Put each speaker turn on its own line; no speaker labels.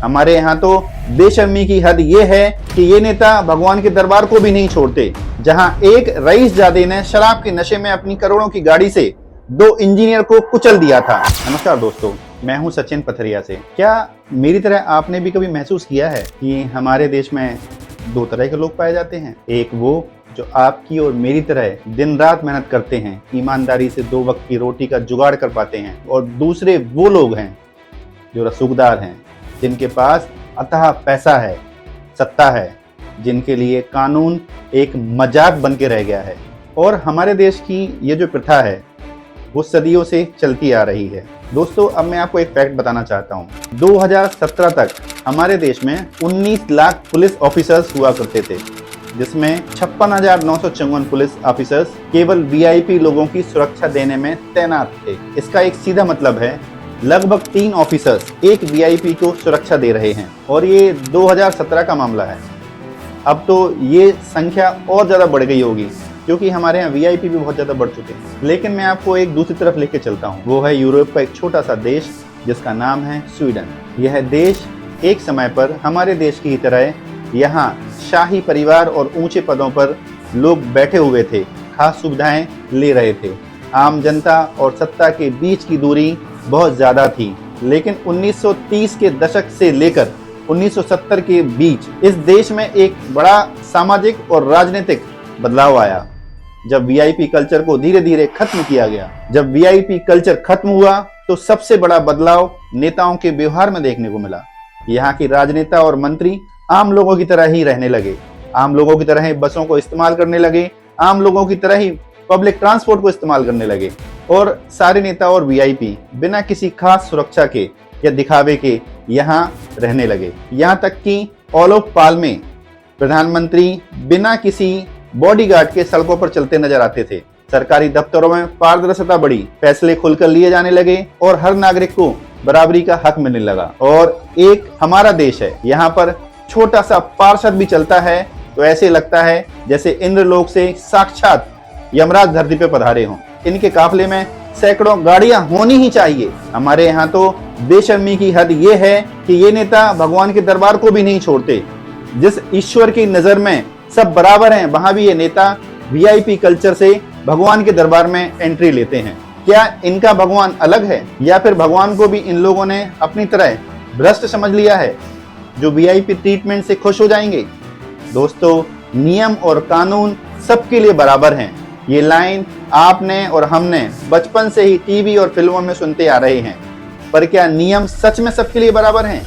हमारे यहाँ तो बेशर्मी की हद ये है कि ये नेता भगवान के दरबार को भी नहीं छोड़ते। जहाँ एक रईसजादे ने शराब के नशे में अपनी करोड़ों की गाड़ी से 2 इंजीनियर को कुचल दिया था। नमस्कार दोस्तों, मैं हूं सचिन पथरिया से। क्या मेरी तरह आपने भी कभी महसूस किया है कि हमारे देश में 2 तरह के लोग पाए जाते हैं? एक वो जो आपकी और मेरी तरह दिन रात मेहनत करते हैं, ईमानदारी से 2 वक्त की रोटी का जुगाड़ कर पाते हैं, और दूसरे वो लोग हैं जो रसूखदार हैं, जिनके पास अथाह पैसा है, सत्ता है, जिनके लिए कानून एक मजाक बन के रह गया है। और हमारे देश की ये जो प्रथा है वो सदियों से चलती आ रही है। दोस्तों, अब मैं आपको एक फैक्ट बताना चाहता हूँ। 2017 तक हमारे देश में 19 लाख पुलिस ऑफिसर्स हुआ करते थे, जिसमें 56,954 पुलिस ऑफिसर्स केवल वीआईपी लोगों की सुरक्षा देने में तैनात थे। इसका एक सीधा मतलब है लगभग 3 ऑफिसर्स एक वीआईपी को सुरक्षा दे रहे हैं, और ये 2017 का मामला है। अब तो ये संख्या और ज़्यादा बढ़ गई होगी, क्योंकि हमारे यहाँ वीआईपी भी बहुत ज़्यादा बढ़ चुके हैं। लेकिन मैं आपको एक दूसरी तरफ लेके चलता हूँ। वो है यूरोप का एक छोटा सा देश जिसका नाम है स्वीडन। यह देश एक समय पर हमारे देश की तरह यहाँ शाही परिवार और ऊंचे पदों पर लोग बैठे हुए थे, खास सुविधाएं ले रहे थे। आम जनता और सत्ता के बीच की दूरी बहुत ज़्यादा थी। लेकिन 1930 के दशक से लेकर 1970 के बीच इस देश में एक बड़ा सामाजिक और राजनीतिक बदलाव आया, जब वीआईपी कल्चर को धीरे धीरे खत्म किया गया। जब वीआईपी कल्चर खत्म हुआ तो सबसे बड़ा बदलाव नेताओं के व्यवहार में देखने को मिला। यहाँ की राजनेता और मंत्री आम लोगों की तरह ही रहने लगे, आम लोगों की तरह ही बसों को इस्तेमाल करने लगे, आम लोगों की तरह ही पब्लिक ट्रांसपोर्ट को इस्तेमाल करने लगे। और सारे नेता और वीआईपी बिना किसी खास सुरक्षा के या दिखावे के यहाँ रहने लगे। यहाँ तक कि ओलोफ पाल्मे प्रधानमंत्री बिना किसी बॉडीगार्ड के सड़कों पर चलते नजर आते थे। सरकारी दफ्तरों में पारदर्शिता बढ़ी, फैसले खुलकर लिए जाने लगे और हर नागरिक को बराबरी का हक मिलने लगा। और एक हमारा देश है, यहाँ पर छोटा सा पार्षद भी चलता है तो ऐसे लगता है जैसे इंद्रलोक से साक्षात यमराज धरती पे पधारे हों। इनके काफले में सैकड़ों गाड़ियां होनी ही चाहिए। हमारे यहाँ तो बेशर्मी की हद ये है कि ये नेता भगवान के दरबार को भी नहीं छोड़ते। जिस ईश्वर की नजर में सब बराबर हैं, वहां भी ये नेता वीआईपी कल्चर से भगवान के दरबार में एंट्री लेते हैं। क्या इनका भगवान अलग है, या फिर भगवान को भी इन लोगों ने अपनी तरह भ्रष्ट समझ लिया है, जो वीआईपी ट्रीटमेंट से खुश हो जाएंगे? दोस्तों, नियम और कानून सबके लिए बराबर हैं। ये लाइन आपने और हमने बचपन से ही टीवी और फिल्मों में सुनते आ रहे हैं, पर क्या नियम सच में सबके लिए बराबर हैं?